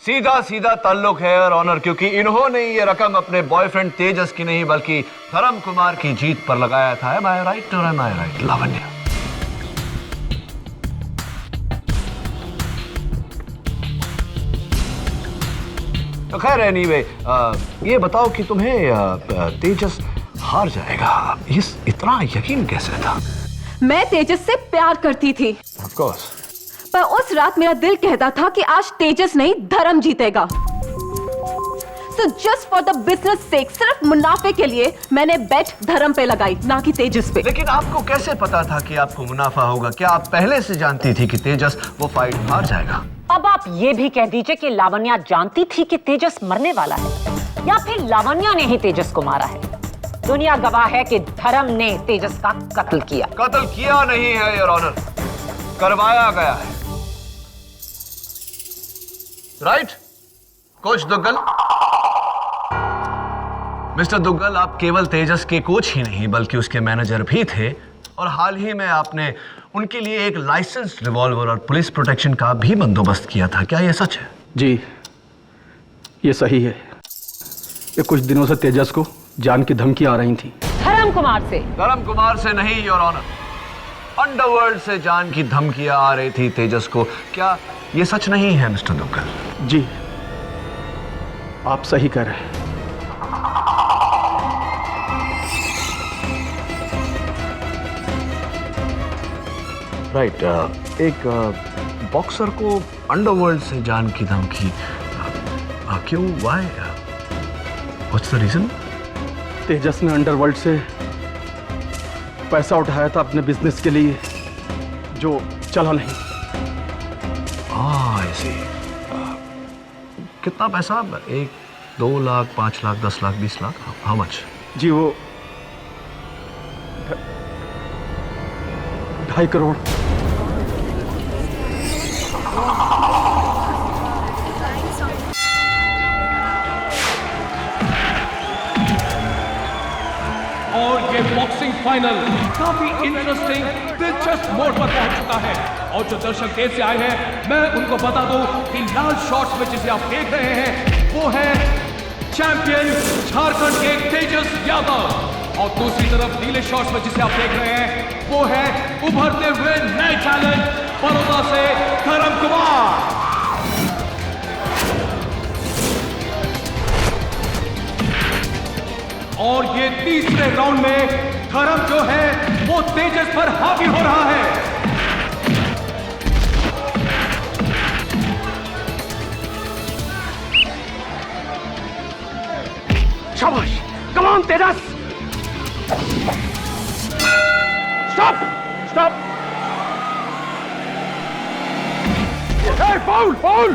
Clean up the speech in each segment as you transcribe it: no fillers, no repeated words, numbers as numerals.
सीधा सीधा ताल्लुक है और ऑनर, क्योंकि इन्होंने ये रकम अपने बॉयफ्रेंड तेजस की नहीं बल्कि धर्म कुमार की जीत पर लगाया था। एम आई राइट और एम आई राइट लावण्य? तो खैर एनीवे, ये बताओ कि तुम्हें तेजस हार जाएगा इतना यकीन कैसे था? मैं तेजस से प्यार करती थी। Of course. पर उस रात मेरा दिल कहता था कि आज तेजस नहीं धर्म जीतेगा। So just for the business sake, सिर्फ मुनाफे के लिए मैंने बेट धर्म पे लगाई, ना कि तेजस पे। लेकिन आपको कैसे पता था कि आपको मुनाफा होगा? क्या आप पहले से जानती थी कि तेजस वो फाइट हार जाएगा? अब आप ये भी कह दीजिए कि लावण्या जानती थी कि तेजस मरने वाला है, या फिर लावण्या ने ही तेजस को मारा है। दुनिया गवाह है कि धर्म ने तेजस का कत्ल किया। कत्ल किया नहीं है योर ऑनर, करवाया गया है। Right coach Duggal? Mister Duggal, आप केवल तेजस के कोच ही नहीं बल्कि उसके मैनेजर भी थे, और हाल ही में आपने उनके लिए एक लाइसेंस रिवॉल्वर और पुलिस प्रोटेक्शन का भी बंदोबस्त किया था। क्या यह सच है? जी, ये सही है। ये कुछ दिनों से तेजस को जान की धमकी आ रही थी। धर्म कुमार से? धर्म कुमार से नहीं योर ऑनर, अंडरवर्ल्ड से जान की धमकियां आ रही थी तेजस को। क्या ये सच नहीं है मिस्टर दुग्गल? जी, आप सही कह रहे हैं। राइट, एक बॉक्सर को अंडरवर्ल्ड से जान की धमकी क्यों? Why? What's the reason? Tejas ने अंडरवर्ल्ड से पैसा उठाया था अपने बिजनेस के लिए, जो चला नहीं। ऐसे कितना पैसा? 1, 2 लाख, 5 लाख, 10 लाख, 20 लाख? How much? जी, वो 2.5 करोड़। और ये बॉक्सिंग फाइनल काफी इंटरेस्टिंग, दिलचस्प मोड़ पर पहुंच चुका है। और जो दर्शक देर से आए हैं, मैं उनको बता दूं कि लाल शॉर्ट्स में जिसे आप देख रहे हैं वो है चैंपियन झारखंड के तेजस यादव, और दूसरी तरफ नीले शॉर्ट्स में जिसे आप देख रहे हैं वो है उभरते हुए नए टैलेंट बड़ौदा से धर्म कुमार। और ये तीसरे राउंड में धर्म जो है वो तेजस पर हावी हो रहा है। शाबाश, come on Tejas! Stop! Stop! Hey, foul! Foul!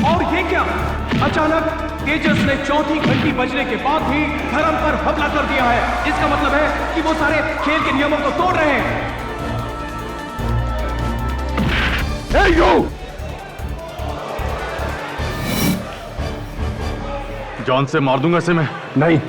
और ये क्या, अचानक तेजस ने चौथी घंटी बजने के बाद भी धर्म पर हमला कर दिया है। इसका मतलब है कि वो सारे खेल के नियमों को तोड़ रहे हैं। Hey, you! जान से मार दूंगा इसे मैं। नहीं,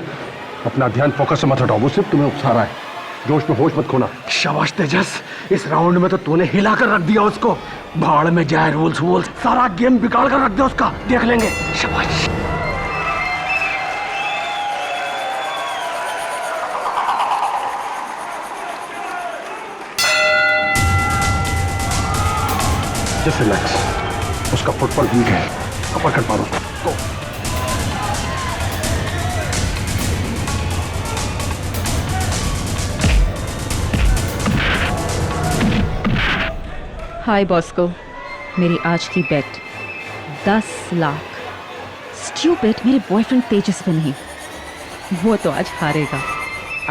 अपना ध्यान फोकस से मत हटाओ, वो सिर्फ तुम्हें उकसा रहा है। जोश में होश मत खोना। शाबाश तेजस, इस राउंड में तो तूने हिला कर रख दिया उसको। भाड़ में जाए रूल्स वूल्स, सारा गेम बिगाड़ कर रख दिया उसका। देख लेंगे। शाबाश। जस्ट रिलैक्स, उसका फुटबॉल वीक है, अपर कट मारो उसको। हाय बॉस्को, मेरी आज की बेट 10 लाख। स्टूपिड, मेरे बॉयफ्रेंड तेजस पे नहीं, वो तो आज हारेगा।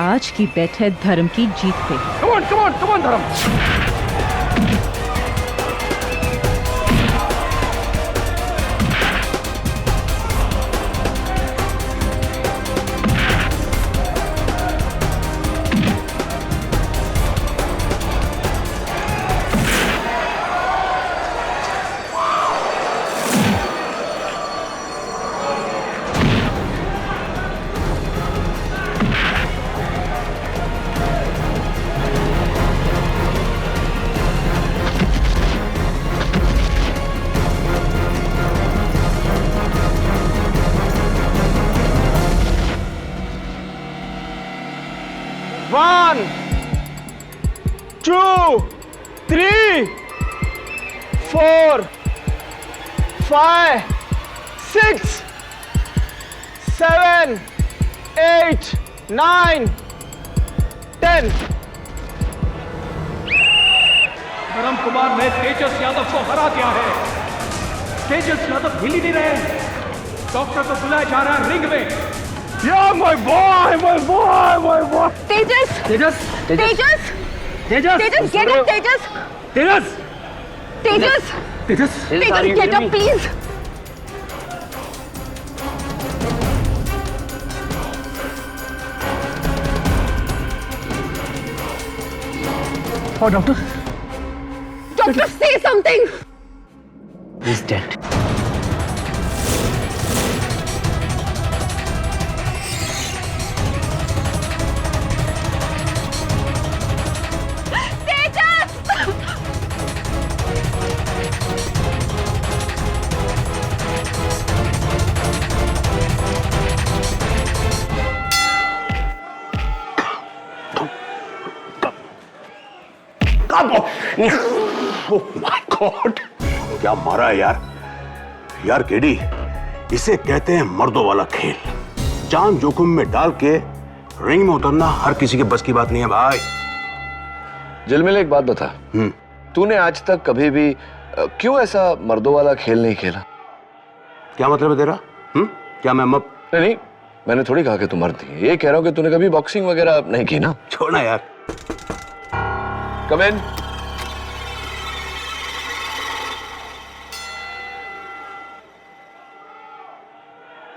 आज की बेट है धर्म की जीत पे। Come on, come on, come on धर्म। 1 2 3 4 5 6 7 8 9 10। धर्म कुमार ने तेजस यादव को हरा दिया है। तेजस यादव हिल ही नहीं रहे। डॉक्टर को बुलाया जा रहा है रिंग में। Yeah, my boy, my boy, my boy. Tejas Tejas Tejas Tejas Tejas get up Tejas Tejas Tejas Tejas Tejas get up please. Oh, doctor. Doctor से something. He's dead. Oh my God, क्या मारा है यार। यार KD, इसे कहते हैं मर्दों वाला खेल। जान जोखिम में डाल के रिंग में उतरना हर किसी के बस की बात नहीं है भाई। झिलमिल, एक बात बता, तूने आज तक कभी भी क्यों ऐसा मर्दों वाला खेल नहीं खेला? क्या मतलब है तेरा? क्या मैं नहीं, मैंने थोड़ी कहा कि तू मर्द है, ये कह रहा हूं कि तूने कभी बॉक्सिंग वगैरह नहीं की ना। छोड़ना यार। Come in.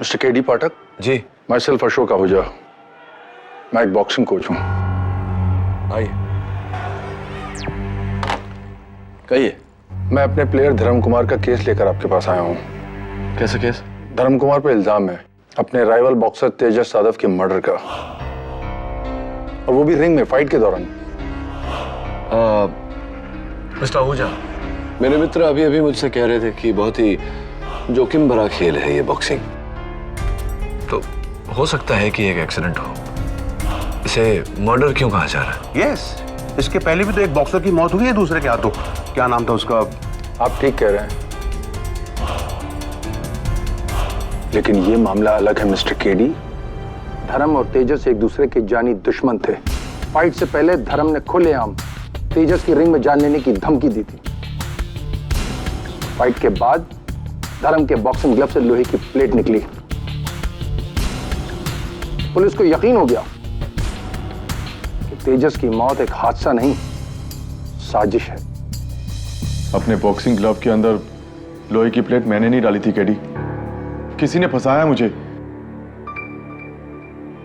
Mister KD Pathak ji. Myself Ashok Ahuja, मैं एक बॉक्सिंग कोच हूं। आइए। कहिए। मैं अपने प्लेयर धर्म कुमार का केस लेकर आपके पास आया हूं। कैसा केस? धर्म कुमार पे इल्जाम है अपने राइवल बॉक्सर तेजस यादव के मर्डर का, और वो भी रिंग में फाइट के दौरान। मिस्टर आहूजा, मेरे मित्र अभी अभी मुझसे कह रहे थे कि बहुत ही जोखिम भरा खेल है ये बॉक्सिंग। तो हो सकता है कि एक एक्सीडेंट हो। इसे मर्डर क्यों कहा जा रहा है? यस, इसके पहले भी तो एक बॉक्सर की मौत हुई है दूसरे के हाथों। क्या नाम था उसका? आप ठीक कह रहे हैं, लेकिन ये मामला अलग है मिस्टर केडी। धर्म और तेजस एक दूसरे के जानी दुश्मन थे। फाइट से पहले धर्म ने खुलेआम तेजस की रिंग में जान लेने की धमकी दी थी। फाइट के बाद धर्म के बॉक्सिंग ग्लव से लोहे की प्लेट निकली। पुलिस को यकीन हो गया कि तेजस की मौत एक हादसा नहीं, साजिश है। अपने बॉक्सिंग ग्लव के अंदर लोहे की प्लेट मैंने नहीं डाली थी केडी, किसी ने फंसाया मुझे।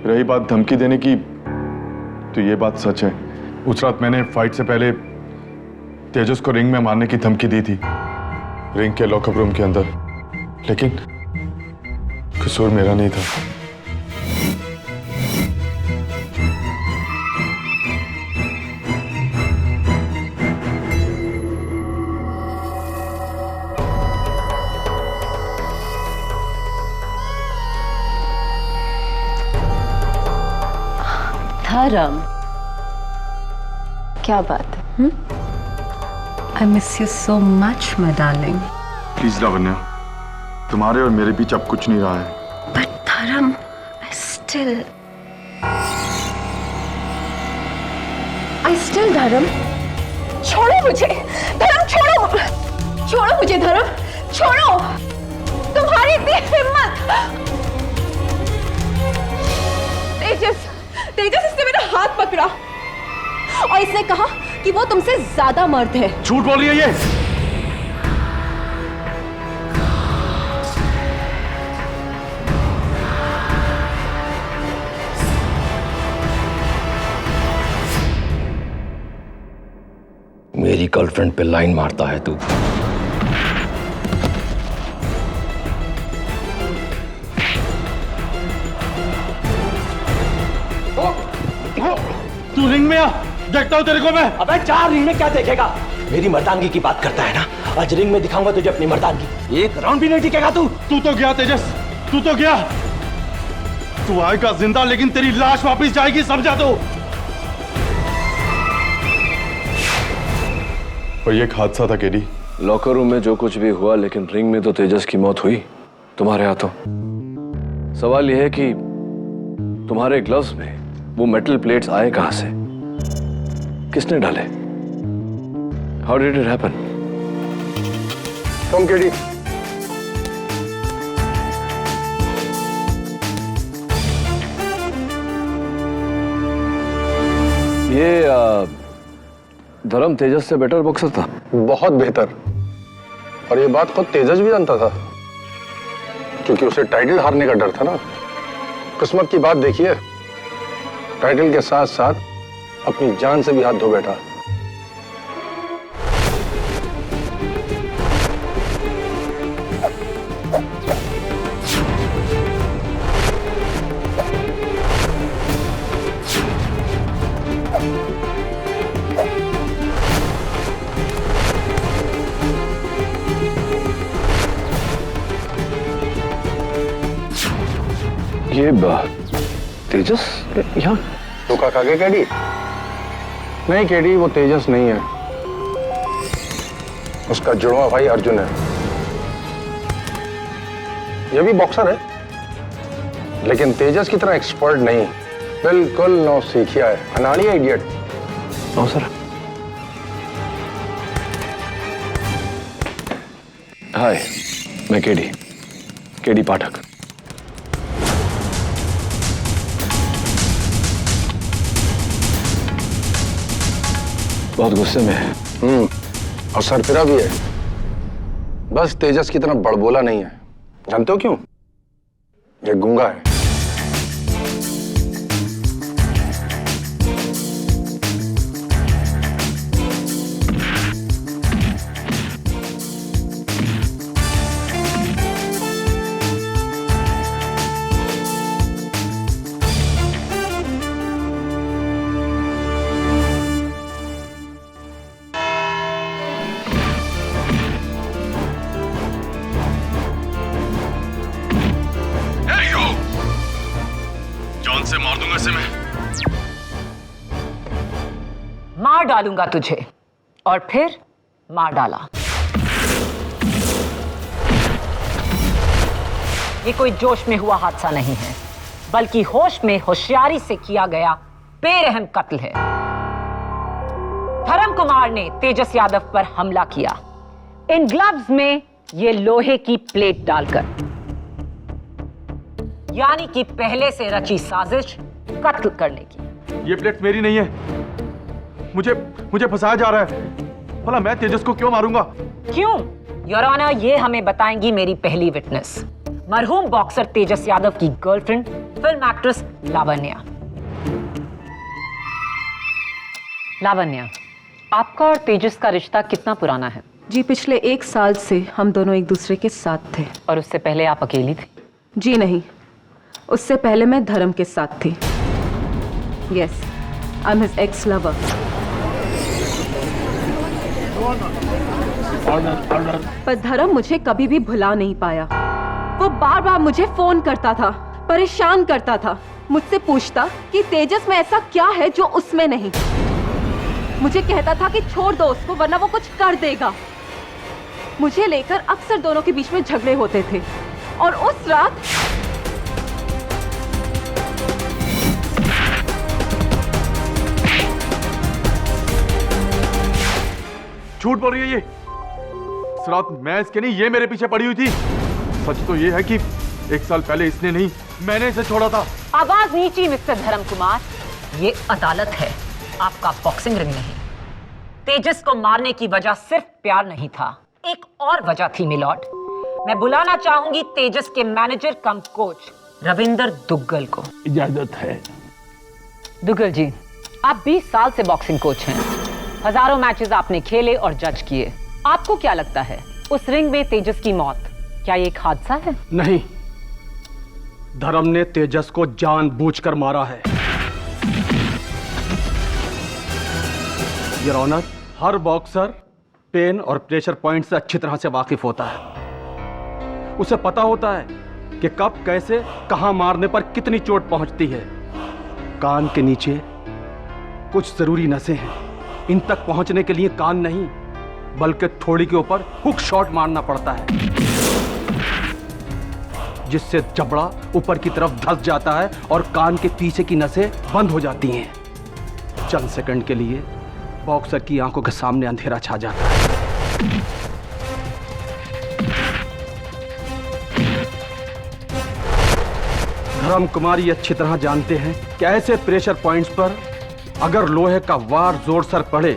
रही बात धमकी देने की, तो ये बात सच है। उस रात मैंने फाइट से पहले तेजस को रिंग में मारने की धमकी दी थी, रिंग के लॉकअप रूम के अंदर, लेकिन कसूर मेरा नहीं था। धर्म, क्या बात है? I miss you so much my darling. Please Lavanya, तुम्हारे और मेरे बीच अब कुछ नहीं रहा है। बट धर्म, आई स्टिल धर्म, छोड़ो मुझे। धर्म छोड़ो, छोड़ो मुझे। धर्म छोड़ो, तुम्हारी इतनी हिम्मत। तेजस, तेजस, इसने मेरा हाथ पकड़ा और इसने कहा कि वो तुमसे ज्यादा मर्द है। झूठ बोल रही है ये। मेरी गर्लफ्रेंड पे लाइन मारता है तू। तू रिंग में आ, देखता हूं तेरे को मैं। अबे चार रिंग में क्या देखेगा? मेरी मर्दानगी की बात करता है ना, आज रिंग में दिखाऊंगा तुझे अपनी मर्दानगी। एक राउंड भी नहीं टिकेगा तू। तू तो गया तेजस, तू तो गया। तू आएगा जिंदा, लेकिन तेरी लाश वापस जाएगी, समझा तो। और ये एक हादसा था केडी। लॉकर रूम में जो कुछ भी हुआ, लेकिन रिंग में तो तेजस की मौत हुई तुम्हारे हाथों। सवाल यह है कि तुम्हारे ग्लव्स में वो मेटल प्लेट्स आए कहां से, किसने डाले? How did it happen? Come KD. ये धर्म तेजस से बेटर बॉक्सर था। बहुत बेहतर। और ये बात खुद तेजस भी जानता था, क्योंकि उसे टाइटल हारने का डर था ना। किस्मत की बात देखिए, टाइटल के साथ साथ अपनी जान से भी हाथ धो बैठा। ये तेजस यहाँ धोखा खा गए केडी? नहीं केडी, वो तेजस नहीं है, उसका जुड़वा भाई अर्जुन है। ये भी बॉक्सर है, लेकिन तेजस की तरह एक्सपर्ट नहीं, बिल्कुल नौ सीखिया है, अनाड़ी है, इडियट। No sir. हाय, मैं केडी पाठक। बहुत गुस्से में है। और सरफिरा भी है, बस तेजस की तरह बड़बोला नहीं है। जानते हो क्यों? ये गूंगा है। से मार दूंगा इसे मैं। मार डालूंगा तुझे, और फिर मार डाला। ये कोई जोश में हुआ हादसा नहीं है, बल्कि होश में होशियारी से किया गया बेरहम कत्ल है। धर्म कुमार ने तेजस यादव पर हमला किया, इन ग्लव्स में ये लोहे की प्लेट डालकर, यानी कि पहले से रची साजिश कत्ल करने की। ये प्लेट मेरी नहीं है, मुझे फंसाया जा रहा है। भला मैं तेजस को क्यों मारूंगा? क्यों? योर ऑनर, ये हमें बताएंगी मेरी पहली विटनेस, मरहूम बॉक्सर तेजस यादव की girlfriend film actress Lavanya. Lavanya, आपका और तेजस का रिश्ता कितना पुराना है? जी, पिछले 1 साल से हम दोनों एक दूसरे के साथ थे। और उससे पहले आप अकेली थी? जी नहीं, उससे पहले मैं धर्म के साथ थी। Yes, I am his ex lover. पर धर्म मुझे कभी भी भुला नहीं पाया। वो बार बार मुझे फोन करता था, परेशान करता था, मुझसे पूछता कि तेजस में ऐसा क्या है जो उसमें नहीं। मुझे कहता था कि छोड़ दो उसको, वरना वो कुछ कर देगा। मुझे लेकर अक्सर दोनों के बीच में झगड़े होते थे। और उस रात झूठ बोल रही है ये। इस रात मैं इसके नहीं, ये मेरे पीछे पड़ी हुई थी। सच तो ये है कि 1 साल पहले इसने नहीं, मैंने इसे छोड़ा था। आवाज नीची मिस्टर धर्म कुमार, ये अदालत है, आपका बॉक्सिंग रिंग नहीं। तेजस को मारने की वजह सिर्फ प्यार नहीं था, एक और वजह थी मिलॉर्ड। मैं बुलाना चाहूंगी तेजस के मैनेजर कम कोच रविंदर दुग्गल को। इजाजत है। दुग्गल जी, आप 20 साल से बॉक्सिंग कोच हैं, हजारों मैचेस आपने खेले और जज किए। आपको क्या लगता है, उस रिंग में तेजस की मौत क्या ये एक हादसा है? नहीं, धर्म ने तेजस को जानबूझकर मारा है। योर ऑनर, हर बॉक्सर पेन और प्रेशर पॉइंट से अच्छी तरह से वाकिफ होता है। उसे पता होता है कि कब, कैसे, कहां मारने पर कितनी चोट पहुंचती है। कान के नीचे कुछ जरूरी नसें हैं, इन तक पहुंचने के लिए कान नहीं, बल्कि थोड़ी के ऊपर हुक शॉट मारना पड़ता है, जिससे जबड़ा ऊपर की तरफ धंस जाता है और कान के पीछे की नसें बंद हो जाती हैं। चंद सेकंड के लिए बॉक्सर की आंखों के सामने अंधेरा छा जाता है। धर्म कुमार ये अच्छी तरह जानते हैं कि ऐसे प्रेशर पॉइंट्स पर अगर लोहे का वार जोर सर पड़े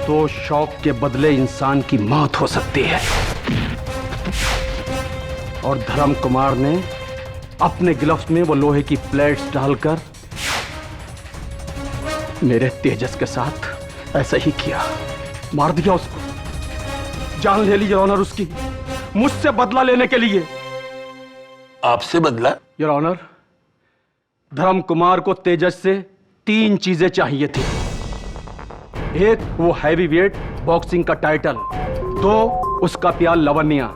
तो शॉक के बदले इंसान की मौत हो सकती है। और धर्म कुमार ने अपने ग्लव्स में वो लोहे की प्लेट्स डालकर मेरे तेजस के साथ ऐसा ही किया, मार दिया उसको, जान ले ली योर ऑनर उसकी, मुझसे बदला लेने के लिए। आपसे बदला? योर ऑनर, धर्म कुमार को तेजस से 3 चीजें चाहिए थी। 1 वो हैवी वेट बॉक्सिंग का टाइटल, 2 उसका प्यार लवन्या,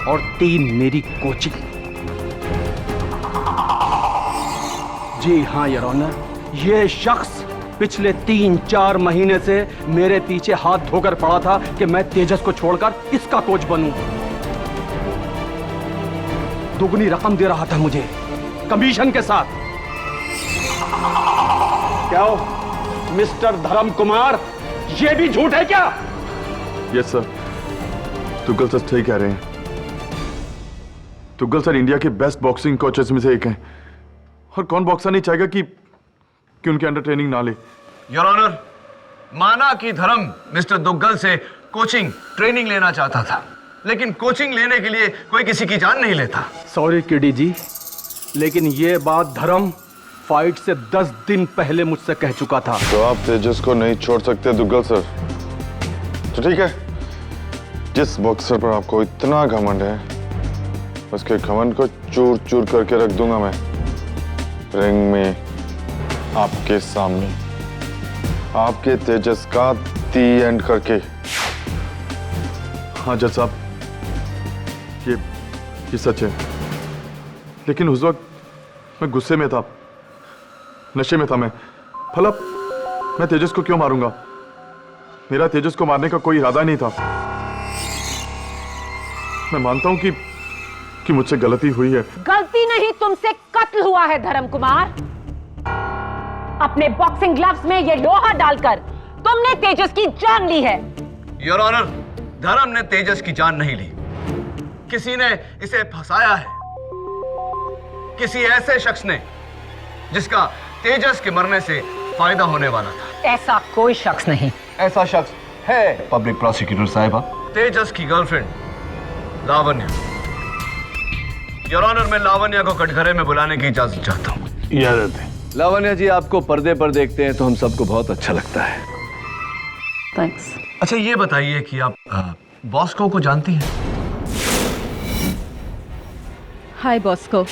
और 3 मेरी कोचिंग। जी हाँ योर ऑनर, ये शख्स पिछले 3-4 महीने से मेरे पीछे हाथ धोकर पड़ा था कि मैं तेजस को छोड़कर इसका कोच बनूं। दुगनी रकम दे रहा था मुझे कमीशन के साथ। क्या हो मिस्टर धर्म कुमार, ये भी झूठ है क्या? यस सर, तुगल सर सही कह रहे हैं। तुगल सर इंडिया के बेस्ट बॉक्सिंग कोचेस में से एक हैं, और कौन बॉक्सर नहीं चाहेगा कि उनके अंडर ट्रेनिंग ना ले। योर ऑनर, माना कि धर्म मिस्टर दुग्गल से कोचिंग ट्रेनिंग लेना चाहता था, लेकिन कोचिंग लेने के लिए कोई किसी की जान नहीं लेता। सॉरी किडी जी, लेकिन ये बात धर्म फाइट से 10 दिन पहले मुझसे कह चुका था। तो आप तेजस को नहीं छोड़ सकते दुग्गल सर, तो ठीक है, जिस बॉक्सर पर आपको इतना घमंड है उसके घमंड को चूर चूर करके रख दूंगा मैं रिंग में आपके सामने, आपके तेजस का दी एंड करके। हाँ जज साहब, ये सच है, लेकिन उस वक्त मैं गुस्से में था, नशे में था मैं। भला मैं तेजस को क्यों मारूंगा? मेरा तेजस को मारने का कोई इरादा नहीं था। मैं मानता हूं कि मुझसे गलती हुई है। गलती नहीं, तुमसे कत्ल हुआ है धर्म कुमार। अपने बॉक्सिंग ग्लव्स में ये लोहा डालकर तुमने तेजस की जान ली है। योर ऑनर, धर्म ने तेजस की जान नहीं ली, किसी ने इसे फंसाया है, किसी ऐसे शख्स ने जिसका तेजस के मरने से फायदा होने वाला था। ऐसा कोई शख्स नहीं। ऐसा शख्स है पब्लिक प्रोसिक्यूटर साहिबा, तेजस की गर्लफ्रेंड लावण्या। योर ऑनर, मैं लावण्या को कटघरे में बुलाने की इजाजत चाहता हूँ। इजाजत है। लावण्या जी, आपको पर्दे पर देखते हैं तो हम सबको बहुत अच्छा लगता है। थैंक्स। अच्छा ये बताइए कि आप बॉस्को को जानती हैं? हाय बॉस्को।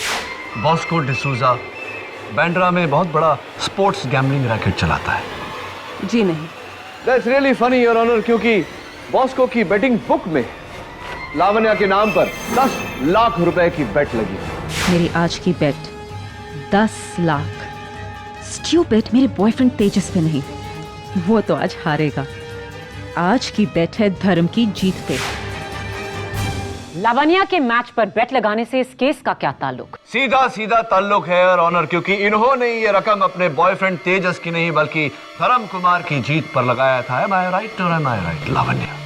बॉस्को डिसूजा बैंड्रा में बहुत बड़ा स्पोर्ट्स गैम्बलिंग रैकेट चलाता है। जी नहीं। That's really funny your honour, क्योंकि बॉस्को की बेटिंग बुक में लावण्या के नाम पर 10 लाख रुपए की बेट लगी। मेरी आज की बेट 10 लाख। स्टूपिड, मेरे बॉयफ्रेंड तेजस पे नहीं, वो तो आज हारेगा। आज की बेट है धर्म की जीत पे। लावण्या के मैच पर बेट लगाने से इस केस का क्या ताल्लुक? सीधा सीधा ताल्लुक है योर ऑनर, क्योंकि इन्होंने ये रकम अपने बॉयफ्रेंड तेजस की नहीं बल्कि धर्म कुमार की जीत पर लगाया था। Am I right or am I right, Lavanya?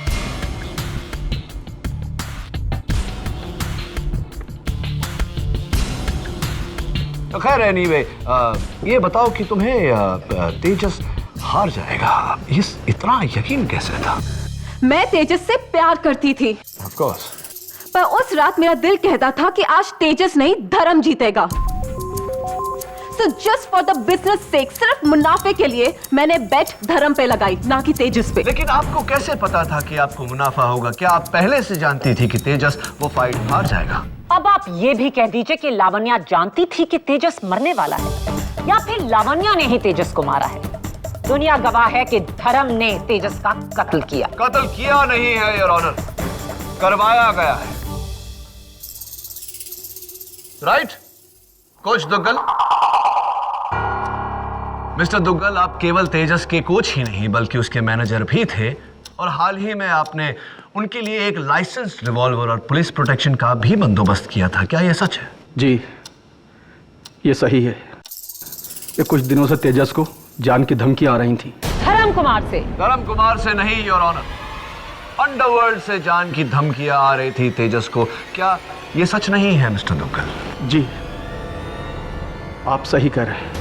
तो खैर एनीवे, ये बताओ कि तुम्हें तेजस हार जाएगा, इतना यकीन कैसे था? मैं तेजस से प्यार करती थी। Of course. पर उस रात मेरा दिल कहता था कि आज तेजस नहीं धर्म जीतेगा। So just for the business sake, सिर्फ मुनाफे के लिए मैंने बेट धर्म पे लगाई, ना कि तेजस पे। लेकिन आपको कैसे पता था कि आपको मुनाफा होगा? क्या आप पहले से जानती थी कि तेजस वो फाइट हार जाएगा? अब आप ये भी कह दीजिए कि लावण्या जानती थी कि तेजस मरने वाला है, या फिर लावण्या ने ही तेजस को मारा है। दुनिया गवाह है कि धर्म ने तेजस का कत्ल किया। कत्ल किया नहीं है योर ऑनर, करवाया गया है। Right coach Duggal? Mister Duggal, आप केवल तेजस के कोच ही नहीं बल्कि उसके मैनेजर भी थे, और हाल ही में आपने उनके लिए एक लाइसेंस रिवॉल्वर और पुलिस प्रोटेक्शन का भी बंदोबस्त किया था, क्या यह सच है? जी, ये सही है। ये कुछ दिनों से तेजस को जान की धमकी आ रही थी। धर्म कुमार से नहीं योर ऑनर, अंडरवर्ल्ड से जान की धमकियां आ रही थी तेजस को, क्या यह सच नहीं है मिस्टर दुग्गल? जी, आप सही कह रहे हैं।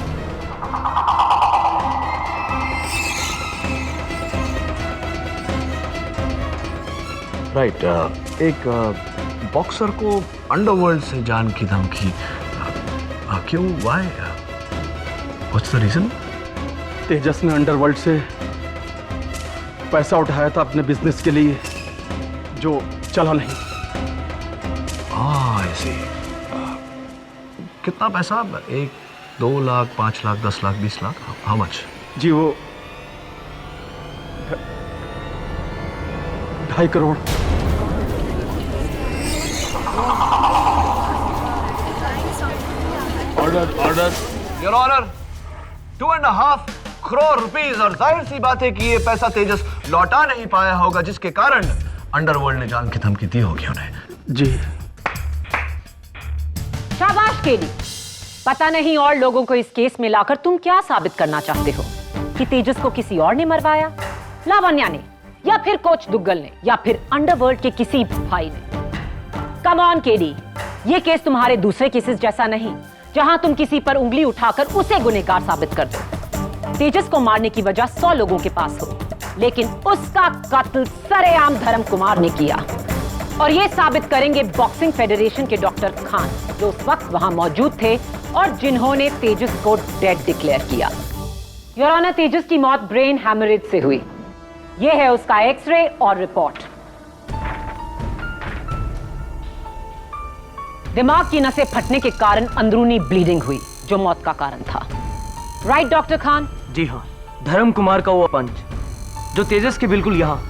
राइट, एक बॉक्सर को अंडरवर्ल्ड से जान की धमकी क्यों? Why? What's the reason? Tejas ने अंडरवर्ल्ड से पैसा उठाया था अपने बिजनेस के लिए, जो चला नहीं। I see. कितना पैसा? 1, 2 लाख, 5 लाख, 10 लाख, 20 लाख? How much? जी, वो 2.5 crore. Order your honour, 2.5 crore rupees. और जाहिर सी बात है कि ये पैसा तेजस लौटा नहीं पाया होगा, जिसके कारण अंडरवर्ल्ड ने जान की धमकी दी होगी उन्हें। जी, शाबाश केडी। पता नहीं और लोगों को इस केस में लाकर तुम क्या साबित करना चाहते हो? कि तेजस को किसी और ने मरवाया, लावण्या ने, या फिर कोच दुग्गल ने, या फिर अंडरवर्ल्ड के किसी भाई ने? कम ऑन केडी, ये केस तुम्हारे दूसरे केसेस जैसा नहीं, जहां तुम किसी पर उंगली उठाकर उसे गुनहगार साबित कर दो। तेजस को मारने की वजह 100 लोगों के पास हो, लेकिन उसका कत्ल सरेआम धर्म कुमार ने किया। और ये साबित करेंगे बॉक्सिंग फेडरेशन के डॉक्टर खान, जो उस वक्त वहां मौजूद थे और जिन्होंने तेजस को डेड डिक्लेयर किया। योर ऑनर, तेजस की मौत ब्रेन हैमरेज से हुई। यह है उसका एक्सरे और रिपोर्ट। दिमाग की नसें फटने के कारण अंदरूनी ब्लीडिंग हुई, जो मौत का कारण था। Right doctor Khan? जी हाँ, धर्म कुमार का वो पंच जो तेजस के बिल्कुल यहाँ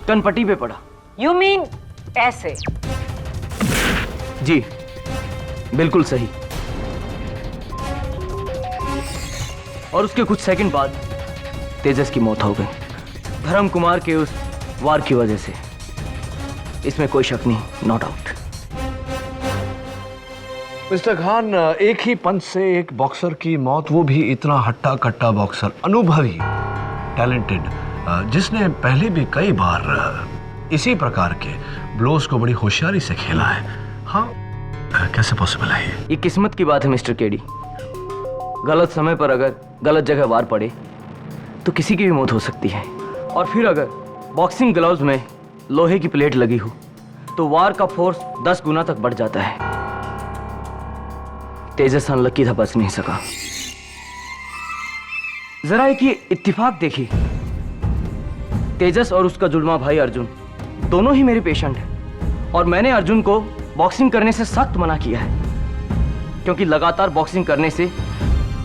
कनपट्टी पे पड़ा। यू मीन ऐसे? जी, बिल्कुल सही। और उसके कुछ सेकंड बाद तेजस की मौत हो गई, धर्म कुमार के उस वार की वजह से। इसमें कोई शक नहीं, नो डाउट। मिस्टर खान, एक ही पंच से एक बॉक्सर की मौत, वो भी इतना हट्टा कट्टा बॉक्सर, अनुभवी, टैलेंटेड, जिसने पहले भी कई बार इसी प्रकार के ब्लोज को बड़ी होशियारी से खेला है। हाँ, कैसे पॉसिबल है ये किस्मत की बात है मिस्टर केडी। गलत समय पर अगर गलत जगह वार पड़े तो किसी की भी मौत हो सकती है। और फिर अगर बॉक्सिंग ग्लव्स में लोहे की प्लेट लगी हो तो वार का फोर्स 10 गुना तक बढ़ जाता है। तेजस अनलकी था, बच नहीं सका। जरा एक ये इत्तेफाक देखिए, तेजस और उसका जुड़वा भाई अर्जुन दोनों ही मेरे पेशेंट हैं, और मैंने अर्जुन को बॉक्सिंग करने से सख्त मना किया है, क्योंकि लगातार बॉक्सिंग करने से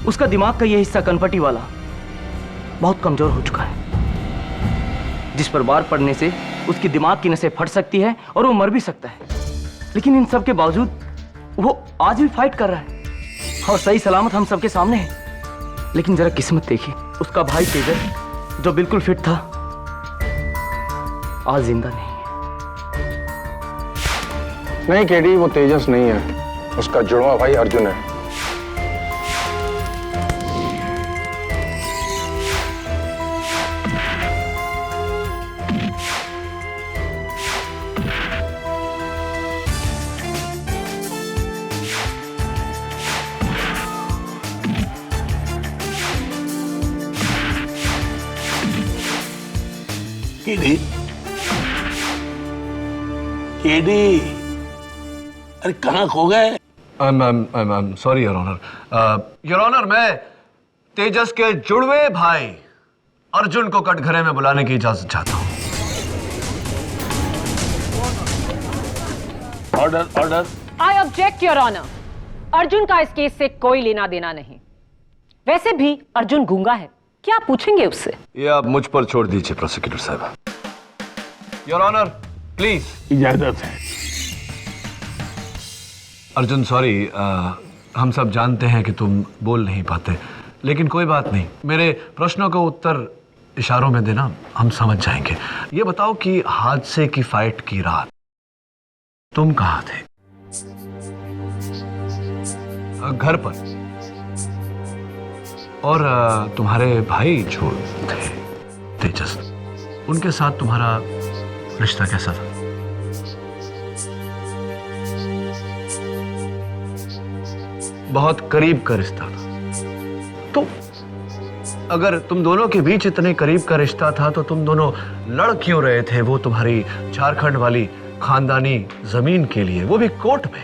उसका दिमाग का ये हिस्सा कनपट्टी वाला बहुत कमजोर हो चुका है, जिस पर वार पड़ने से उसकी दिमाग की नसें फट सकती है और वो मर भी सकता है। लेकिन इन सब के बावजूद वो आज भी फाइट कर रहा है और सही सलामत हम सबके सामने है। लेकिन जरा किस्मत देखिए, उसका भाई तेजस जो बिल्कुल फिट था, आज जिंदा नहीं है। नहीं केडी, वो तेजस नहीं है, उसका जुड़वा भाई अर्जुन है। केडी, केडी, अरे कहाँ खो गए? Sorry your honour. Your honour, मैं तेजस के जुड़वे भाई अर्जुन को कटघरे में बुलाने की इजाजत चाहता हूँ। Order, order. I object your honour. Arjun का इस केस से कोई लेना देना नहीं। वैसे भी अर्जुन गूंगा है, क्या पूछेंगे उससे? ये आप मुझ पर छोड़ दीजिए प्रोसिक्यूटर साहब। Your honour, please. इजाजत है। अर्जुन, सॉरी, हम सब जानते हैं कि तुम बोल नहीं पाते, लेकिन कोई बात नहीं। मेरे प्रश्नों का उत्तर इशारों में देना, हम समझ जाएंगे। ये बताओ कि हादसे की फाइट की रात तुम कहां थे? घर पर। और तुम्हारे भाई जो थे तेजस, उनके साथ तुम्हारा रिश्ता कैसा था? बहुत करीब का रिश्ता था। तो अगर तुम दोनों के बीच इतने करीब का रिश्ता था तो तुम दोनों लड़ क्यों रहे थे वो तुम्हारी झारखंड वाली खानदानी जमीन के लिए, वो भी कोर्ट में?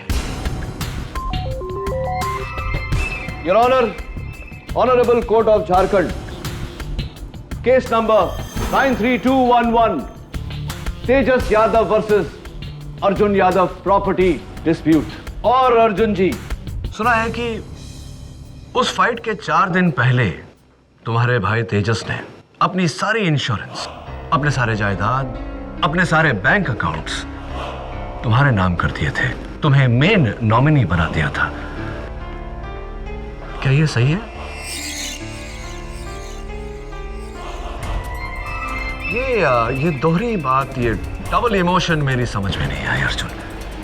Your honour, honourable court of Jharkhand, case number 93211, Tejas Yadav versus Arjun Yadav property dispute. और अर्जुन जी, सुना है कि उस फाइट के 4 दिन पहले तुम्हारे भाई तेजस ने अपनी सारी इंश्योरेंस, अपने सारे जायदाद, अपने सारे बैंक अकाउंट्स तुम्हारे नाम कर दिए थे, तुम्हें मेन नॉमिनी बना दिया था। क्या ये सही है? ये दोहरी बात, ये डबल इमोशन मेरी समझ में नहीं आई अर्जुन।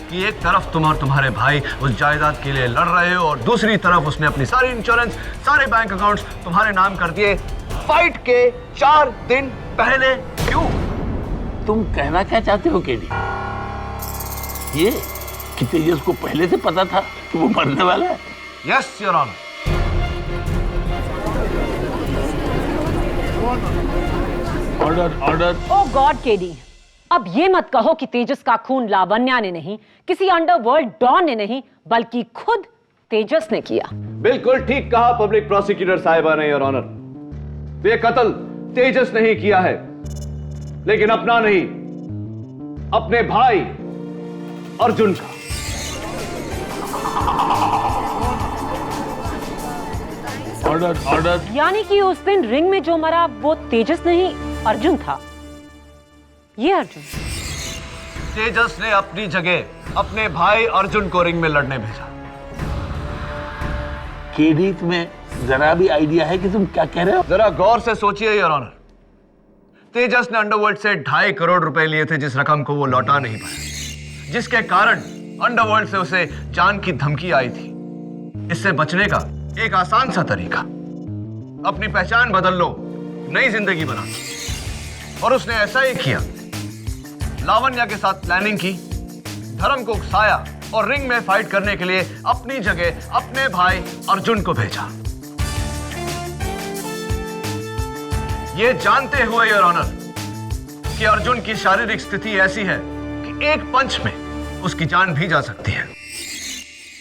कि एक तरफ तुम और तुम्हारे भाई उस जायदाद के लिए लड़ रहे हो और दूसरी तरफ उसने अपनी सारी इंश्योरेंस, सारे बैंक अकाउंट्स तुम्हारे नाम कर दिए फाइट के 4 दिन पहले। क्यों? तुम कहना क्या चाहते हो केडी? ये कि तेजस को पहले से पता था कि वो मरने वाला है? Yes your honour. Order, order. Oh god KD, अब ये मत कहो कि तेजस का खून लावण्या ने नहीं, किसी अंडरवर्ल्ड डॉन ने नहीं, बल्कि खुद तेजस ने किया। बिल्कुल ठीक कहा पब्लिक प्रोसिक्यूटर साहिबा ने योर ऑनर। ये कत्ल तेजस ने ही किया है, लेकिन अपना नहीं, अपने भाई अर्जुन का। Order, order. यानी कि उस दिन रिंग में जो मरा वो तेजस नहीं अर्जुन था। ये अर्जुन तेजस ने अपनी जगह अपने भाई अर्जुन को रिंग में लड़ने भेजा। केडी, तुम्हें जरा भी आइडिया है कि तुम क्या कह रहे हो? जरा गौर से सोचिए योर ऑनर। तेजस ने अंडरवर्ल्ड से 2.5 करोड़ रुपए लिए थे, जिस रकम को वो लौटा नहीं पाया, जिसके कारण अंडरवर्ल्ड से उसे जान की धमकी आई थी। इससे बचने का एक आसान सा तरीका, अपनी पहचान बदल लो, नई जिंदगी बना लो। और उसने ऐसा ही किया। लावण्या के साथ प्लानिंग की, धर्म को उकसाया और रिंग में फाइट करने के लिए अपनी जगह अपने भाई अर्जुन को भेजा। यह जानते हुए योर ऑनर कि अर्जुन की शारीरिक स्थिति ऐसी है कि एक पंच में उसकी जान भी जा सकती है।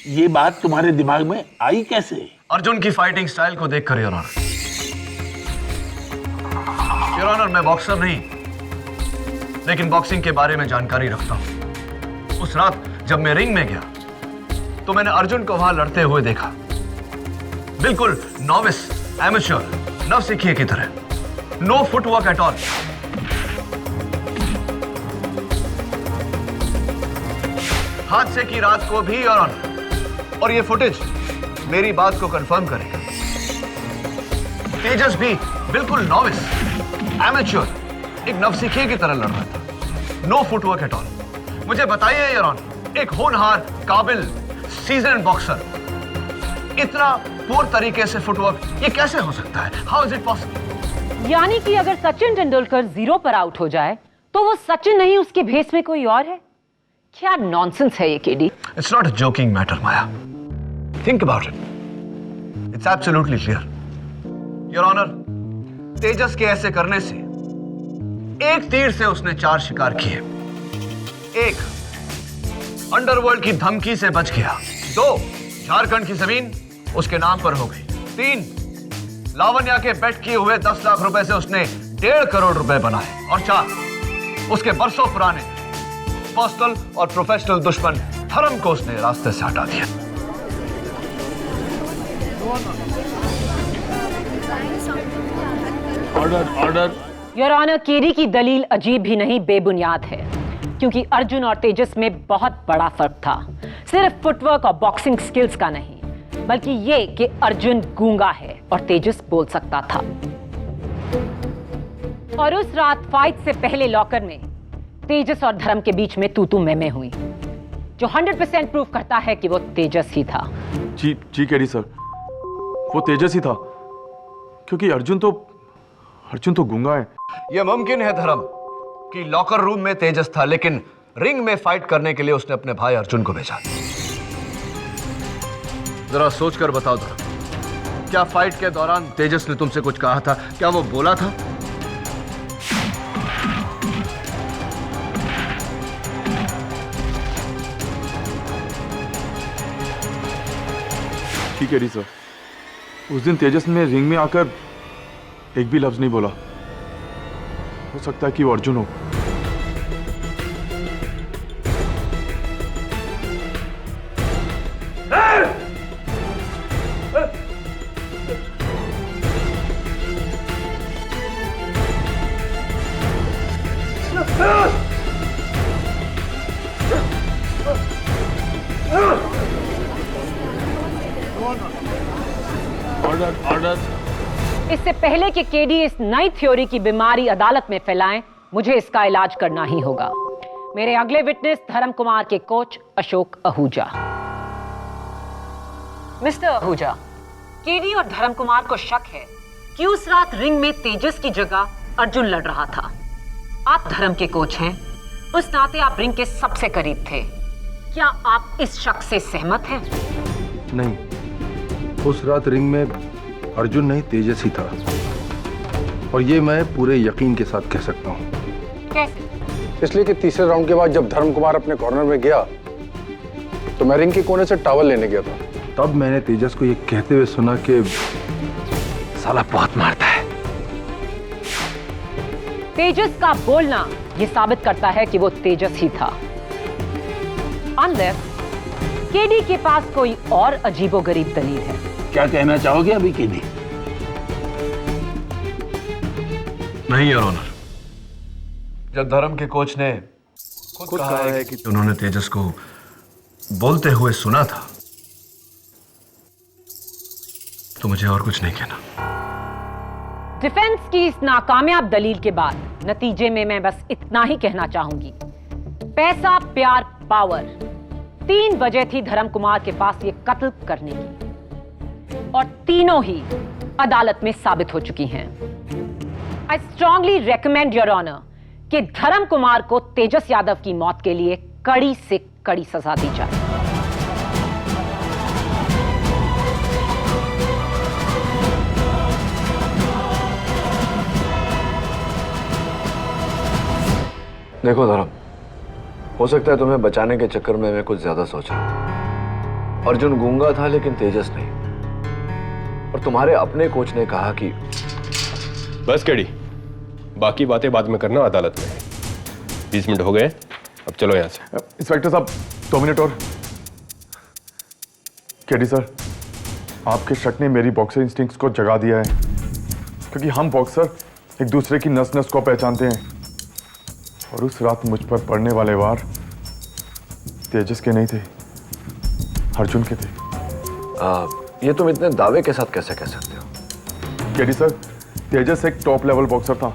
ये बात तुम्हारे दिमाग में आई कैसे? अर्जुन की फाइटिंग स्टाइल को देखकर योर ऑनर। योर ऑनर, मैं बॉक्सर नहीं, लेकिन बॉक्सिंग के बारे में जानकारी रखता हूं। उस रात जब मैं रिंग में गया तो मैंने अर्जुन को वहां लड़ते हुए देखा, बिल्कुल नॉविस, एमेच्योर, नवसिखिए की तरह। No footwork at all. हादसे की रात को भी योर ऑनर, और ये फुटेज मेरी बात को कंफर्म करेगा, तेजस भी बिल्कुल नॉविस, एमेच्योर, एक नवसिखिए की तरह लड़ रहा था। No footwork at all. मुझे बताइए योर ऑनर, एक होनहार, काबिल, सीजन बॉक्सर इतना पूर्ण तरीके से फुटवर्क ये कैसे हो सकता है? How is it possible? यानी कि अगर सचिन तेंदुलकर 0 पर आउट हो जाए तो वो सचिन नहीं, उसके भेस में कोई और है? क्या नॉनसेंस है ये KD? It's not a joking matter Maya. Think about it. It's absolutely clear your honour. Tejas के ऐसे करने से एक तीर से उसने 4 शिकार किए। 1, अंडरवर्ल्ड की धमकी से बच गया। 2, झारखंड की जमीन उसके नाम पर हो गई। 3, लावण्या के बेट किए हुए 10 लाख रुपए से उसने 1.5 करोड़ रुपए बनाए। और 4, उसके बरसों पुराने पर्सनल और प्रोफेशनल दुश्मन धर्म को उसने रास्ते से हटा दिया। Order, order. Your honour, KD की दलील अजीब भी नहीं, बेबुनियाद है, क्योंकि अर्जुन और तेजस में बहुत बड़ा फर्क था। सिर्फ फुटवर्क और बॉक्सिंग स्किल्स का नहीं, बल्कि ये कि अर्जुन गूंगा है और तेजस बोल सकता था। और उस रात फाइट से पहले लॉकर में तेजस और धर्म के बीच में तू मैं हुई, जो 100% प्रूफ करता है कि वो तेजस ही था। जी जी केडी सर, वो तेजस ही था, क्योंकि अर्जुन तो गूंगा है। यह मुमकिन है धर्म कि लॉकर रूम में तेजस था, लेकिन रिंग में फाइट करने के लिए उसने अपने भाई अर्जुन को भेजा। जरा सोचकर बताओ धर्म, क्या फाइट के दौरान तेजस ने तुमसे कुछ कहा था? क्या वो बोला था? ठीक है सर, उस दिन तेजस ने रिंग में आकर एक भी लफ्ज नहीं बोला। हो सकता है कि वो अर्जुन हो। इससे पहले कि केडी इस नई थ्योरी की बीमारी अदालत में फैलाएं, मुझे इसका इलाज करना ही होगा। मेरे अगले विटनेस धर्म कुमार के coach Ashok Ahuja. Mister Ahuja, KD और धर्म कुमार को शक है कि उस रात रिंग में तेजस की जगह अर्जुन लड़ रहा था। आप धर्म के कोच हैं, उस नाते आप रिंग के सबसे करीब थे। क्या आप इस शक से सहमत हैं? नहीं, उस रात रिंग में अर्जुन नहीं तेजस ही था, और ये मैं पूरे यकीन के साथ कह सकता हूँ। कैसे? इसलिए कि तीसरे राउंड के बाद जब धर्म कुमार अपने कॉर्नर में गया तो मैं रिंग के कोने से टॉवल लेने गया था। तब मैंने तेजस को ये कहते हुए सुना कि साला बहुत मारता है। तेजस का बोलना यह साबित करता है कि वो तेजस ही था। अनलेस केडी के पास कोई और अजीबोगरीब दलील है। क्या कहना चाहोगे अभी केडी? नहीं योर ऑनर, जब धर्म के कोच ने खुद कहा है कि उन्होंने तेजस को बोलते हुए सुना था, तो मुझे और कुछ नहीं कहना। डिफेंस की इस नाकामयाब दलील के बाद नतीजे में मैं बस इतना ही कहना चाहूंगी, पैसा, प्यार, पावर, 3 वजह थी धर्म कुमार के पास ये कत्ल करने की, और तीनों ही अदालत में साबित हो चुकी हैं। I strongly recommend your honour कि धर्म कुमार को तेजस यादव की मौत के लिए कड़ी से कड़ी सजा दी जाए। देखो धर्म, हो सकता है तुम्हें बचाने के चक्कर में मैं कुछ ज्यादा सोचा। अर्जुन गूंगा था लेकिन तेजस नहीं, और तुम्हारे अपने कोच ने कहा कि बस केडी, बाकी बातें बाद में करना अदालत में। 20 मिनट हो गए, अब चलो यहां से। इंस्पेक्टर साहब 2 मिनट और। केडी सर, आपके शक ने मेरी बॉक्सर इंस्टिंक्ट्स को जगा दिया है, क्योंकि हम बॉक्सर एक दूसरे की नस नस को पहचानते हैं, और उस रात मुझ पर पड़ने वाले वार तेजस के नहीं थे, अर्जुन के थे। ये तुम इतने दावे के साथ कैसे कह सकते हो? केडी सर, तेजस एक टॉप लेवल बॉक्सर था,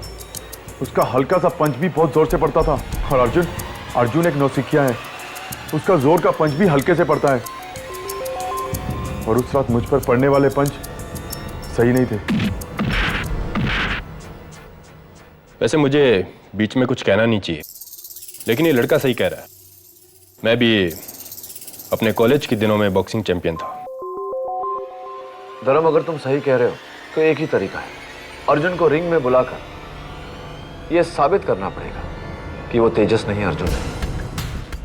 उसका हल्का सा पंच भी बहुत जोर से पड़ता था, और अर्जुन एक नौसिखिया है, उसका जोर का पंच भी हल्के से पड़ता है, और उस रात मुझ पर पड़ने वाले पंच सही नहीं थे। वैसे मुझे बीच में कुछ कहना नहीं चाहिए, लेकिन ये लड़का सही कह रहा है। मैं भी अपने कॉलेज के दिनों में बॉक्सिंग चैंपियन था। धर्म, अगर तुम सही कह रहे हो तो एक ही तरीका है, अर्जुन को रिंग में बुलाकर यह साबित करना पड़ेगा कि वो तेजस नहीं अर्जुन है।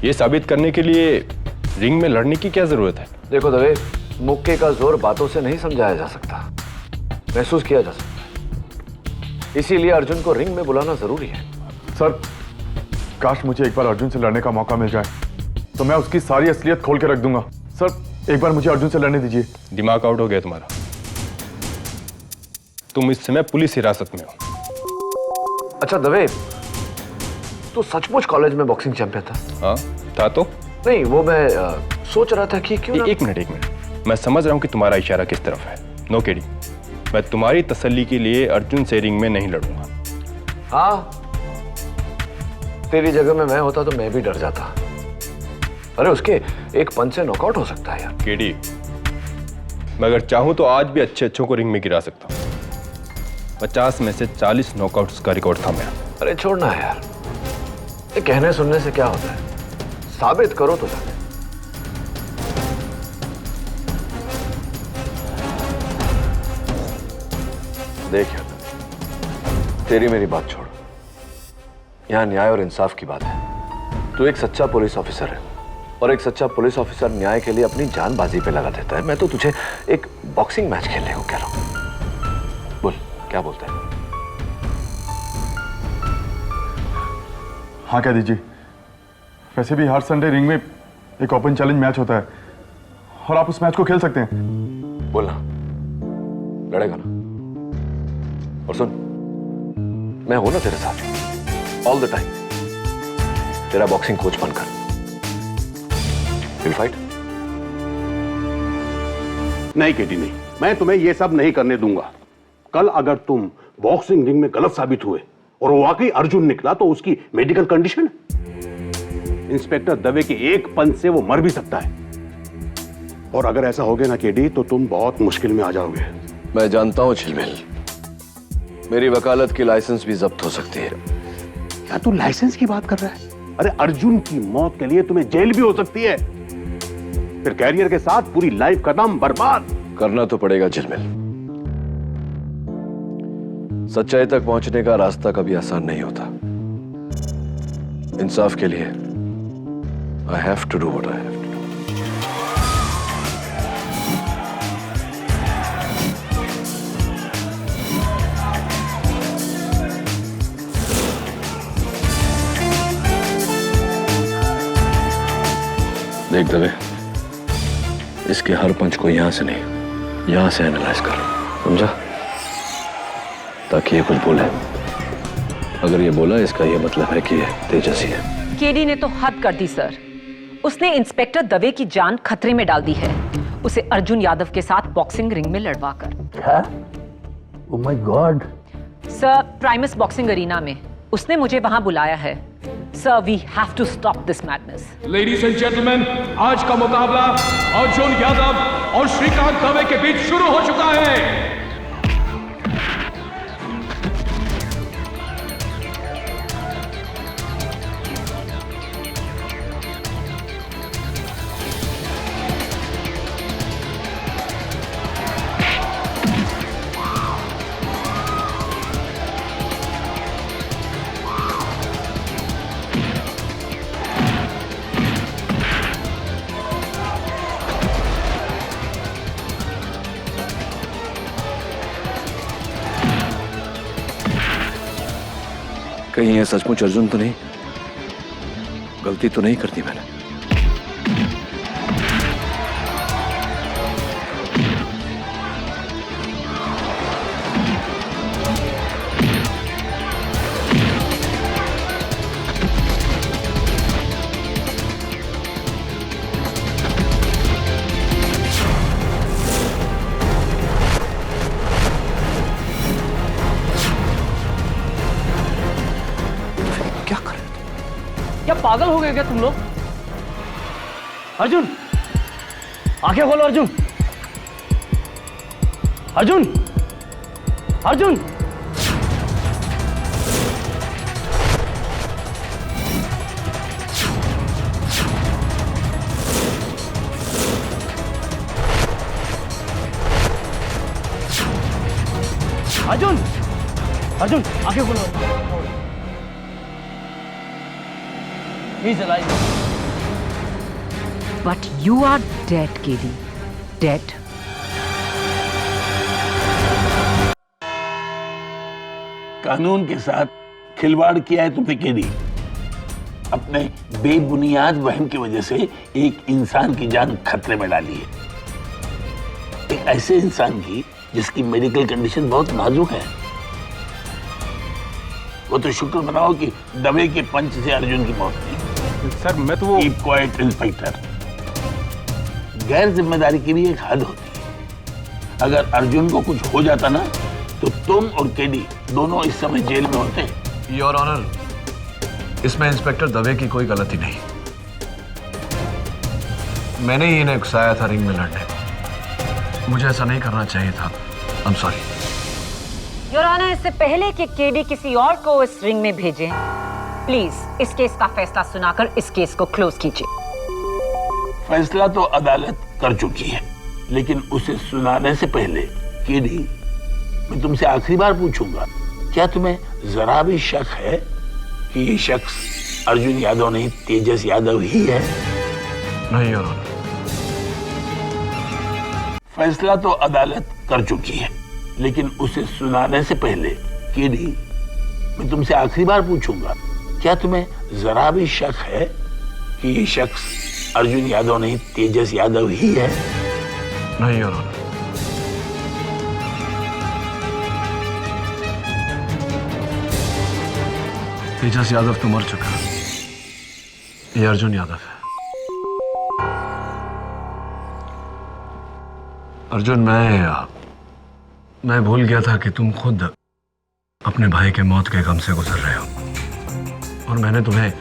ये साबित करने के लिए रिंग में लड़ने की क्या जरूरत है? देखो दवे, मुक्के का जोर बातों से नहीं समझाया जा सकता, महसूस किया जा सकता है। इसीलिए अर्जुन को रिंग में बुलाना जरूरी है। सर, काश मुझे एक बार अर्जुन से लड़ने का मौका मिल जाए, तो मैं उसकी सारी असलियत खोल के रख दूंगा। सर, एक बार मुझे अर्जुन से लड़ने दीजिए। दिमाग आउट हो गया तुम्हारा। तुम इस समय पुलिस हिरासत में हो। अच्छा दवे, तू सचमुच कॉलेज में बॉक्सिंग चैंपियन था? हाँ था। तो नहीं, वो मैं सोच रहा था कि क्यों एक मिनट, मैं समझ रहा हूं कि तुम्हारा इशारा किस तरफ है। नो केडी, मैं तुम्हारी तसल्ली के लिए अर्जुन से रिंग में नहीं लड़ूंगा। हाँ, तेरी जगह में मैं होता तो मैं भी डर जाता। अरे उसके एक पंच से नॉकआउट हो सकता है यार। केडी, मैं अगर चाहूं तो आज भी अच्छे अच्छों को रिंग में गिरा सकता हूं। 50 में से 40 नॉकआउट्स का रिकॉर्ड था मेरा। अरे छोड़ना है यार, ये कहने सुनने से क्या होता है, साबित करो तो जाने। देख यार, तेरी मेरी बात छोड़, यहां न्याय और इंसाफ की बात है। तू एक सच्चा पुलिस ऑफिसर है और एक सच्चा पुलिस ऑफिसर न्याय के लिए अपनी जान बाजी पे लगा देता है। मैं तो तुझे एक बॉक्सिंग मैच खेलने को कह रहा हूं। बोल, क्या बोलता है? हाँ कह दीजिए। वैसे भी हर संडे रिंग में एक ओपन चैलेंज मैच होता है और आप उस मैच को खेल सकते हैं। बोलना, लड़ेगा ना? और सुन, मैं हूं ना तेरे साथ ऑल द टाइम, तेरा बॉक्सिंग कोच बनकर। Will fight? नहीं केटी नहीं, मैं तुम्हें यह सब नहीं करने दूंगा। कल अगर तुम बॉक्सिंग रिंग में गलत साबित हुए और वो वाकई अर्जुन निकला तो उसकी मेडिकल कंडीशन, इंस्पेक्टर दवे के एक पंच से वो मर भी सकता है। और अगर ऐसा हो गया ना केडी तो तुम बहुत मुश्किल में आ जाओगे। मैं जानता हूं झिलमिल, मेरी वकालत की लाइसेंस भी जब्त हो सकती है। क्या तू लाइसेंस की बात कर रहा है? अरे अर्जुन की मौत के लिए तुम्हें जेल भी हो सकती है, फिर कैरियर के साथ पूरी लाइफ खत्म, बर्बाद। करना तो पड़ेगा झिलमिल। सच्चाई तक पहुंचने का रास्ता कभी आसान नहीं होता। इंसाफ के लिए I have to do what I have to do. देख दवे, इसके हर पंच को यहां से नहीं, यहां से एनालाइज कर, समझा? ताकि ये कुछ बोले। अगर ये बोला, इसका ये मतलब है कि ये तेजस ही है। केडी ने तो हद कर दी सर। उसने इंस्पेक्टर दवे की जान खतरे में डाल दी है, उसे अर्जुन यादव के साथ बॉक्सिंग रिंग में लड़वाकर। क्या? Oh my god. Sir, Primus boxing arena में उसने मुझे वहां बुलाया है। Sir, we have to stop this madness. Ladies and gentleman, आज का मुकाबला अर्जुन यादव और श्रीकांत दवे के बीच शुरू हो चुका है। कहीं ये सचमुच अर्जुन तो नहीं, गलती तो नहीं करती मैंने? क्या पागल हो गए क्या तुम लोग? अर्जुन, आंखें खोलो अर्जुन। अर्जुन, अर्जुन। अर्जुन, अर्जुन, आंखें खोलो। He's alive. But you are dead, Katie. Dead. कानून के साथ खिलवाड़ किया है तुमने केडी। अपने बेबुनियाद वहम की वजह से एक इंसान की जान खतरे में डाली है, एक ऐसे इंसान की जिसकी मेडिकल कंडीशन बहुत नाजुक है। वो तो शुक्र मनाओ कि दवे के पंच से अर्जुन की मौत नहीं। सर मैं तो वो कीप क्वाइट इंस्पेक्टर। गैर जिम्मेदारी की भी एक हद होती है। अगर अर्जुन को कुछ हो जाता ना तो तुम और केडी दोनों इस समय जेल में होते। योर ऑनर, इसमें इंस्पेक्टर दवे की कोई गलती नहीं। मैंने ही इन्हें उकसाया था रिंग में लड़ने। मुझे ऐसा नहीं करना चाहिए था। I am sorry. Your honour, इससे पहले कि केडी किसी और को इस रिंग में भेजें, प्लीज इस केस का फैसला सुनाकर इस केस को क्लोज कीजिए। फैसला तो अदालत कर चुकी है, लेकिन उसे सुनाने से पहले केडी, मैं तुमसे आखिरी बार पूछूंगा, क्या तुम्हें जरा भी शक है कि ये शख्स अर्जुन यादव नहीं तेजस यादव ही है? नहीं योर ऑनर। फैसला तो अदालत कर चुकी है, लेकिन उसे सुनाने से पहले केडी, मैं तुमसे आखिरी बार पूछूंगा, क्या तुम्हें जरा भी शक है कि ये शख्स अर्जुन यादव नहीं तेजस यादव ही है? नहीं योर ऑनर। तेजस यादव तो मर चुका है, ये अर्जुन यादव है। अर्जुन, मैं भूल गया था कि तुम खुद अपने भाई के मौत के गम से गुजर रहे हो, और मैंने तुम्हें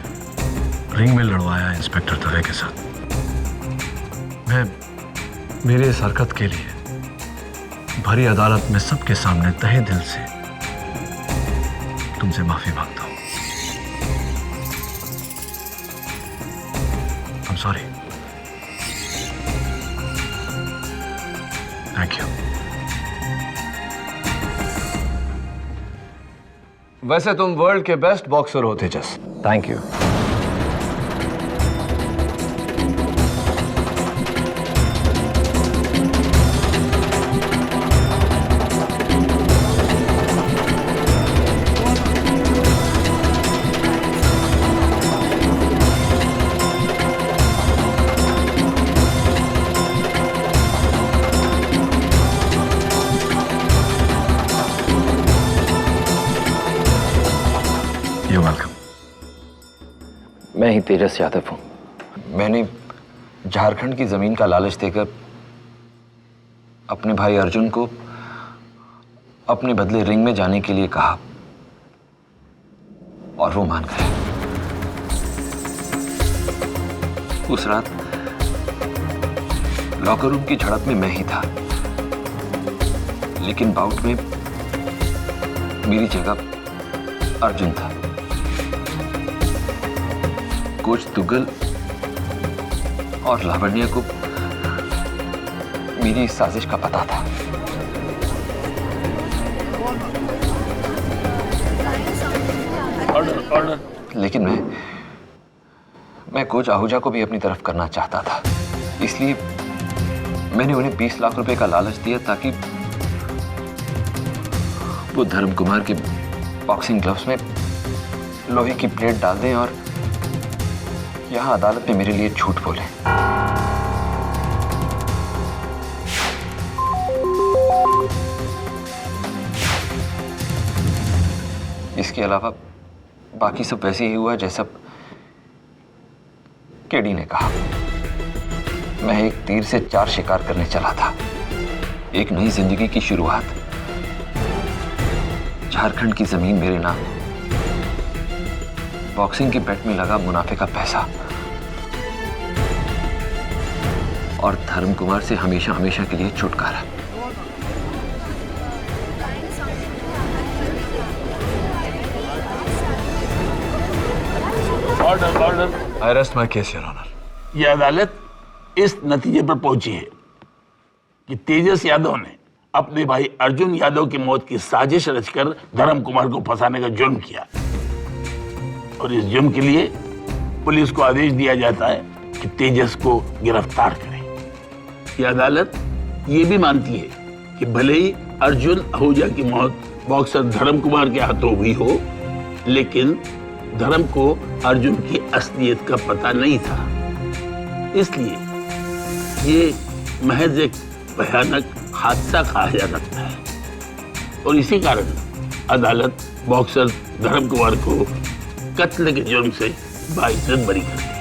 रिंग में लड़वाया इंस्पेक्टर दवे के साथ। मैं मेरे इस हरकत के लिए भरी अदालत में सबके सामने तहे दिल से तुमसे माफी मांगता हूं। I'm sorry. Thank you. वैसे तुम वर्ल्ड के बेस्ट बॉक्सर हो तेजस। Thank you. मैं ही तेजस यादव हूं। मैंने झारखंड की जमीन का लालच देकर अपने भाई अर्जुन को अपने बदले रिंग में जाने के लिए कहा, और वो मान गए। उस रात लॉकर रूम की झड़प में मैं ही था, लेकिन बाउट में मेरी जगह अर्जुन था। कोच तुगल और लावण्य को मेरी इस साजिश का पता था। ऑर्डर। लेकिन मैं कोच आहूजा को भी अपनी तरफ करना चाहता था, इसलिए मैंने उन्हें 20 लाख रुपए का लालच दिया ताकि वो धर्म कुमार के बॉक्सिंग ग्लव्स में लोहे की प्लेट डाल दें और यहां अदालत में मेरे लिए झूठ बोले। इसके अलावा बाकी सब वैसे ही हुआ जैसा केडी ने कहा। मैं एक तीर से 4 शिकार करने चला था, एक नई जिंदगी की शुरुआत। झारखंड की जमीन मेरे नाम, बॉक्सिंग के बेट में लगा मुनाफे का पैसा, और धर्म कुमार से हमेशा हमेशा के लिए छुटकारा। Order. I rest my case, Your Honor. यह अदालत इस नतीजे पर पहुंची है कि तेजस यादव ने अपने भाई अर्जुन यादव की मौत की साजिश रचकर धर्म कुमार को फंसाने का जुर्म किया, और इस जुर्म के लिए पुलिस को आदेश दिया जाता है कि तेजस को गिरफ्तार करे। यह अदालत ये भी मानती है कि भले ही अर्जुन आहूजा की मौत बॉक्सर धर्म कुमार के हाथों हुई हो, लेकिन धर्म को अर्जुन की असलियत का पता नहीं था, इसलिए ये महज एक भयानक हादसा कहा जा सकता है। और इसी कारण अदालत बॉक्सर धर्म कुमार को कत्ल के जुर्म से बाइज्जत बरी कर दी।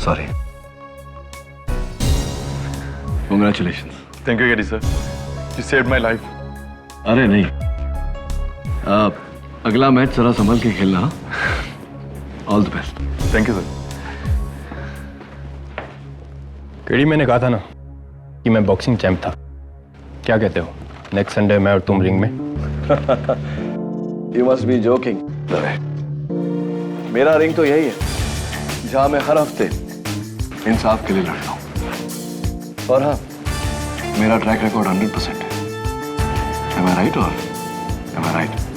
Sorry. Congratulations. Thank you KD sir, you saved my life. अरे नहीं, अगला मैच जरा संभल के खेलना। All the best. Thank you sir. KD, मैंने कहा था ना कि मैं बॉक्सिंग चैंप था। क्या कहते हो, नेक्स्ट संडे मैं और तुम रिंग में? You must be joking. मेरा रिंग तो यही है जहां मैं हर हफ्ते इंसाफ के लिए लड़ता हूं। और हाँ, मेरा ट्रैक रिकॉर्ड 100% है। Am I right or am I right?